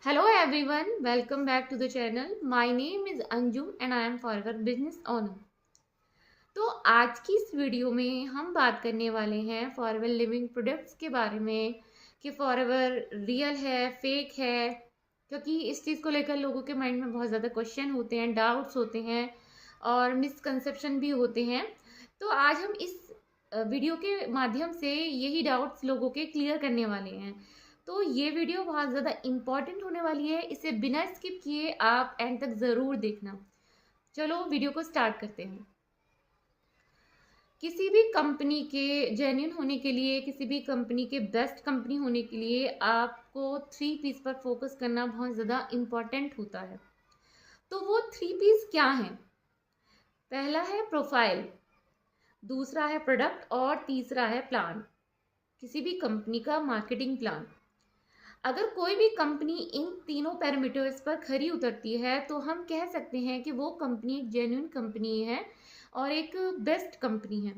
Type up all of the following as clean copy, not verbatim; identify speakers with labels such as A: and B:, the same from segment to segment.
A: Hello everyone, welcome back to the channel. My name is Anjum and I am Forever Business Owner. तो आज की इस video में हम बात करने वाले हैं फॉरएवर लिविंग प्रोडक्ट्स के बारे में कि फॉरएवर रियल है, फेक है, क्योंकि इस चीज़ को लेकर लोगों के माइंड में बहुत ज़्यादा क्वेश्चन होते हैं, डाउट्स होते हैं और मिसकंसेप्शन भी होते हैं। तो आज हम इस वीडियो के माध्यम से यही डाउट्स लोगों के क्लियर करने वाले हैं। तो ये वीडियो बहुत ज़्यादा इम्पॉर्टेंट होने वाली है, इसे बिना स्किप किए आप एंड तक ज़रूर देखना। चलो वीडियो को स्टार्ट करते हैं। किसी भी कंपनी के जेन्युइन होने के लिए, किसी भी कंपनी के बेस्ट कंपनी होने के लिए आपको 3 पीस पर फोकस करना बहुत ज़्यादा इम्पॉर्टेंट होता है। तो वो 3 पीस क्या हैं? पहला है प्रोफाइल, दूसरा है प्रोडक्ट और तीसरा है प्लान। किसी भी कंपनी का मार्केटिंग प्लान। अगर कोई भी कंपनी इन तीनों पैरामीटर्स पर खरी उतरती है तो हम कह सकते हैं कि वो कंपनी एक जेन्युइन कंपनी है और एक बेस्ट कंपनी है।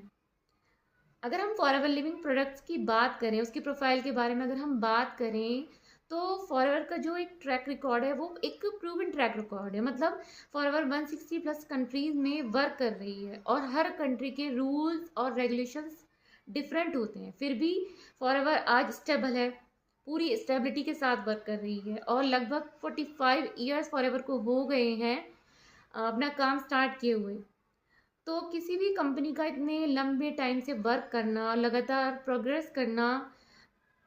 A: अगर हम फॉरएवर लिविंग प्रोडक्ट्स की बात करें, उसकी प्रोफाइल के बारे में अगर हम बात करें, तो फॉरएवर का जो एक ट्रैक रिकॉर्ड है वो एक प्रूवन ट्रैक रिकॉर्ड है। मतलब फॉरएवर 160+ कंट्रीज में वर्क कर रही है और हर कंट्री के रूल्स और रेगुलेशंस डिफरेंट होते हैं, फिर भी फॉरएवर आज स्टेबल है, पूरी स्टेबिलिटी के साथ वर्क कर रही है और लगभग 45 ईयर्स फॉरएवर को हो गए हैं अपना काम स्टार्ट किए हुए। तो किसी भी कंपनी का इतने लंबे टाइम से वर्क करना, लगातार प्रोग्रेस करना,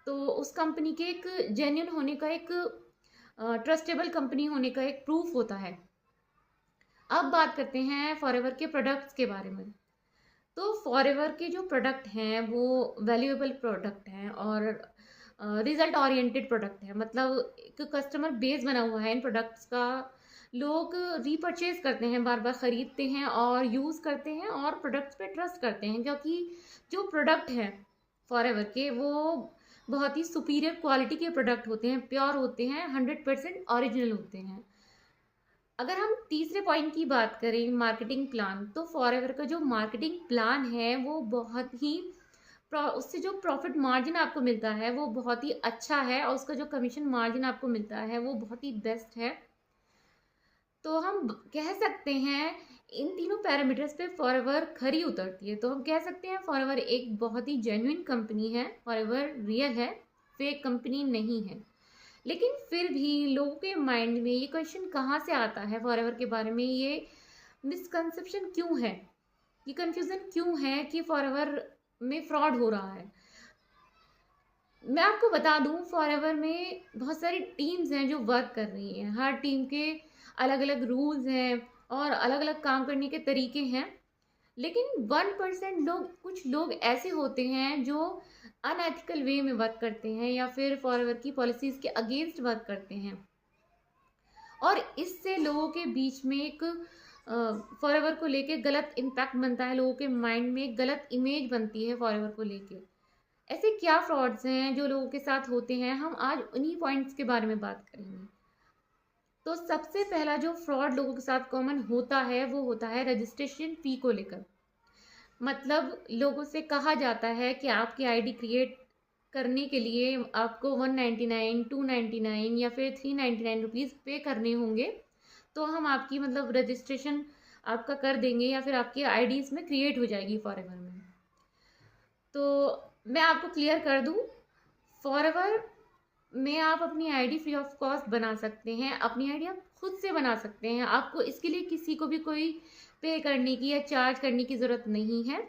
A: तो उस कंपनी के एक जेन्युइन होने का, एक ट्रस्टेबल कंपनी होने का एक प्रूफ होता है। अब बात करते हैं फॉरएवर के प्रोडक्ट्स के बारे में। तो फॉरएवर के जो प्रोडक्ट हैं वो वैल्यूएबल प्रोडक्ट हैं और रिजल्ट ओरिएंटेड प्रोडक्ट है। मतलब एक कस्टमर बेस बना हुआ है इन प्रोडक्ट्स का। लोग रीपरचेज करते हैं, बार बार ख़रीदते हैं और यूज़ करते हैं और प्रोडक्ट्स पे ट्रस्ट करते हैं, क्योंकि जो प्रोडक्ट हैं फॉरएवर के वो बहुत ही सुपीरियर क्वालिटी के प्रोडक्ट होते हैं, प्योर होते हैं, 100% ओरिजिनल होते हैं। अगर हम तीसरे पॉइंट की बात करें, मार्केटिंग प्लान, तो फॉरएवर का जो मार्केटिंग प्लान है वो बहुत ही उससे जो प्रॉफिट मार्जिन आपको मिलता है वो बहुत ही अच्छा है और उसका जो कमीशन मार्जिन आपको मिलता है वो बहुत ही बेस्ट है। तो हम कह सकते हैं इन तीनों पैरामीटर्स पे फॉरएवर खरी उतरती है। तो हम कह सकते हैं फॉरएवर एक बहुत ही जेन्युइन कंपनी है, फॉरएवर रियल है, फेक कंपनी नहीं है। लेकिन फिर भी लोगों के माइंड में ये क्वेश्चन कहाँ से आता है फॉरएवर के बारे में, ये मिसकंसेप्शन क्यों है, ये कन्फ्यूज़न क्यों है कि फॉरएवर में फ्रॉड हो रहा है। मैं आपको बता दूं फॉरएवर में बहुत सारी टीम्स हैं जो वर्क कर रही हैं। हर टीम के अलग अलग रूल्स हैं और अलग अलग काम करने के तरीके हैं। लेकिन 1% लोग, कुछ लोग ऐसे होते हैं जो अनएथिकल वे में वर्क करते हैं या फिर फॉरएवर की पॉलिसीज़ के अगेंस्ट वर्क करते हैं और इससे लोगों के बीच में एक फॉरएवर को लेके गलत इम्पैक्ट बनता है, लोगों के माइंड में एक गलत इमेज बनती है फॉरएवर को लेके। ऐसे क्या फ्रॉड्स हैं जो लोगों के साथ होते हैं, हम आज उन्हीं पॉइंट्स के बारे में बात करेंगे। तो सबसे पहला जो फ्रॉड लोगों के साथ कॉमन होता है वो होता है रजिस्ट्रेशन फ़ी को लेकर। मतलब लोगों से कहा जाता है कि आपकी आईडी क्रिएट करने के लिए आपको 199, 299 या फिर 399 रुपीज़ पे करने होंगे, तो हम आपकी मतलब रजिस्ट्रेशन आपका कर देंगे या फिर आपकी आईडी इसमें क्रिएट हो जाएगी फॉरएवर में। तो मैं आपको क्लियर कर दूं, फॉरएवर में आप अपनी आईडी फ्री ऑफ कॉस्ट बना सकते हैं। अपनी आईडी आप खुद से बना सकते हैं, आपको इसके लिए किसी को भी कोई पे करने की या चार्ज करने की ज़रूरत नहीं है।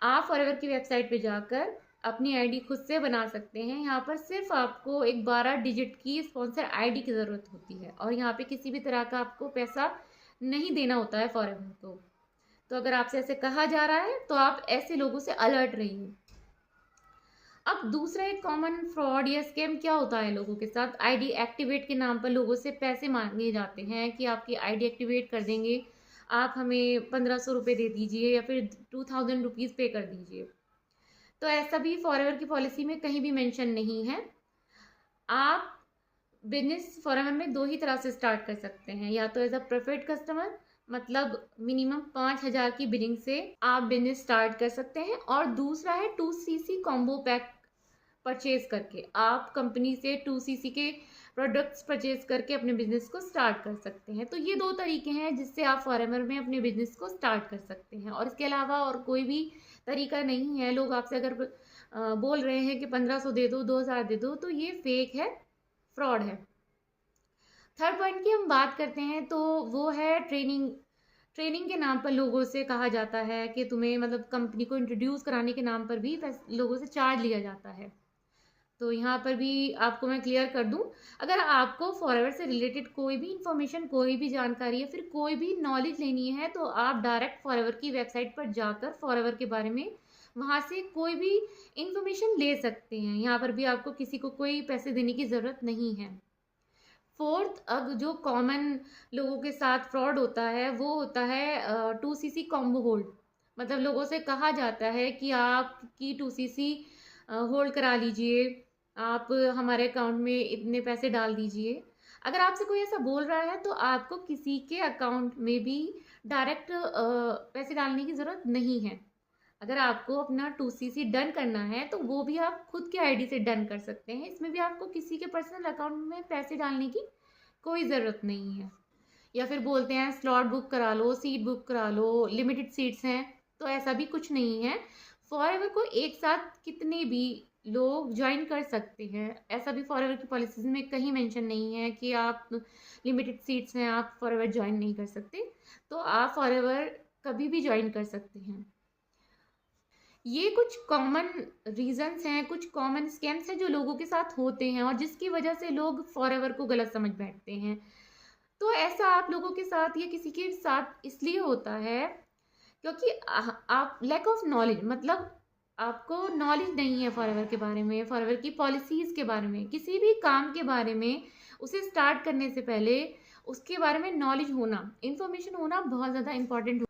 A: आप फॉरएवर की वेबसाइट पे जाकर अपनी आईडी खुद से बना सकते हैं। यहाँ पर सिर्फ आपको एक 12 डिजिट की स्पॉन्सर आईडी की ज़रूरत होती है और यहाँ पे किसी भी तरह का आपको पैसा नहीं देना होता है फॉरएवर को। तो अगर आपसे ऐसे कहा जा रहा है तो आप ऐसे लोगों से अलर्ट रहिए। अब दूसरा एक कॉमन फ्रॉड या स्कैम क्या होता है लोगों के साथ, आईडी एक्टिवेट के नाम पर लोगों से पैसे मांगे जाते हैं कि आपकी आईडी एक्टिवेट कर देंगे, आप हमें 1500 रुपये दे दीजिए या फिर 2000 रुपीज़ पे कर दीजिए। तो ऐसा भी फॉरएवर की पॉलिसी में कहीं भी मेंशन नहीं है। आप बिजनेस फॉरएवर में 2 ही तरह से स्टार्ट कर सकते हैं, या तो एज अ प्रेफर्ड कस्टमर, मतलब मिनिमम 5000 की बिलिंग से आप बिजनेस स्टार्ट कर सकते हैं, और दूसरा है 2cc कॉम्बो पैक परचेज करके आप कंपनी से 2cc के प्रोडक्ट्स परचेज करके अपने बिजनेस को स्टार्ट कर सकते हैं। तो ये 2 तरीके हैं जिससे आप फॉरएवर में अपने बिजनेस को स्टार्ट कर सकते हैं, और इसके अलावा और कोई भी तरीका नहीं है। लोग आपसे अगर बोल रहे हैं कि 1500 दे दो, 2000 दे दो, तो ये फेक है, फ्रॉड है। थर्ड पॉइंट की हम बात करते हैं तो वो है ट्रेनिंग। ट्रेनिंग के नाम पर लोगों से कहा जाता है कि तुम्हें मतलब कंपनी को इंट्रोड्यूस कराने के नाम पर भी लोगों से चार्ज लिया जाता है। तो यहाँ पर भी आपको मैं क्लियर कर दूं, अगर आपको फॉरएवर से रिलेटेड कोई भी इंफॉर्मेशन, कोई भी जानकारी या फिर कोई भी नॉलेज लेनी है तो आप डायरेक्ट फॉरएवर की वेबसाइट पर जाकर फॉरएवर के बारे में वहाँ से कोई भी इंफॉर्मेशन ले सकते हैं। यहाँ पर भी आपको किसी को कोई पैसे देने की ज़रूरत नहीं है। फोर्थ, अब जो कॉमन लोगों के साथ फ्रॉड होता है वो होता है 2cc कॉम्बो होल्ड। मतलब लोगों से कहा जाता है कि आपकी 2cc होल्ड करा लीजिए, आप हमारे अकाउंट में इतने पैसे डाल दीजिए। अगर आपसे कोई ऐसा बोल रहा है तो आपको किसी के अकाउंट में भी डायरेक्ट पैसे डालने की ज़रूरत नहीं है। अगर आपको अपना 2cc डन करना है तो वो भी आप खुद के आईडी से डन कर सकते हैं। इसमें भी आपको किसी के पर्सनल अकाउंट में पैसे डालने की कोई ज़रूरत नहीं है। या फिर बोलते हैं स्लॉट बुक करा लो, सीट बुक करा लो, लिमिटेड सीट्स हैं, तो ऐसा भी कुछ नहीं है। फॉरएवर को एक साथ कितने भी लोग ज्वाइन कर सकते हैं। ऐसा भी फॉरएवर की पॉलिसीज में कहीं मेंशन नहीं है कि आप लिमिटेड सीट्स हैं, आप फॉरएवर ज्वाइन नहीं कर सकते। तो आप फॉरएवर कभी भी ज्वाइन कर सकते हैं। ये कुछ कॉमन रीजंस हैं, कुछ कॉमन स्कैम्स हैं जो लोगों के साथ होते हैं और जिसकी वजह से लोग फॉरएवर को गलत समझ बैठते हैं। तो ऐसा आप लोगों के साथ या किसी के साथ इसलिए होता है क्योंकि आप लैक ऑफ नॉलेज, मतलब आपको नॉलेज नहीं है फॉरएवर के बारे में, फॉरएवर की पॉलिसीज़ के बारे में, किसी भी काम के बारे में उसे स्टार्ट करने से पहले उसके बारे में नॉलेज होना, इन्फॉर्मेशन होना बहुत ज़्यादा इम्पॉर्टेंट।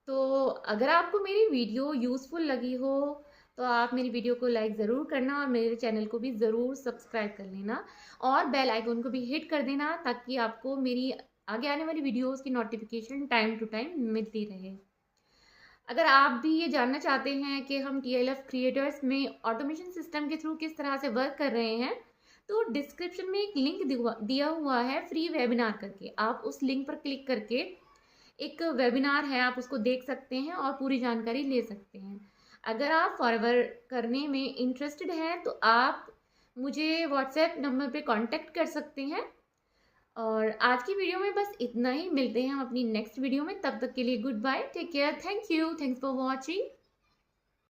A: तो अगर आपको मेरी वीडियो यूज़फुल लगी हो तो आप मेरी वीडियो को लाइक ज़रूर करना और मेरे चैनल को भी ज़रूर सब्सक्राइब कर लेना और बेल आइकन को भी हिट कर देना ताकि आपको मेरी आगे आने वाली वीडियोस की नोटिफिकेशन टाइम टू टाइम मिलती रहे। अगर आप भी ये जानना चाहते हैं कि हम TLF क्रिएटर्स में ऑटोमेशन सिस्टम के थ्रू किस तरह से वर्क कर रहे हैं तो डिस्क्रिप्शन में एक लिंक दिया हुआ है फ्री वेबिनार करके। आप उस लिंक पर क्लिक करके एक वेबिनार है, आप उसको देख सकते हैं और पूरी जानकारी ले सकते हैं। अगर आप फॉरएवर करने में इंटरेस्टेड हैं तो आप मुझे व्हाट्सएप नंबर पे कांटेक्ट कर सकते हैं। और आज की वीडियो में बस इतना ही, मिलते हैं हम अपनी नेक्स्ट वीडियो में। तब तक के लिए goodbye, take care, thank you, thanks for watching.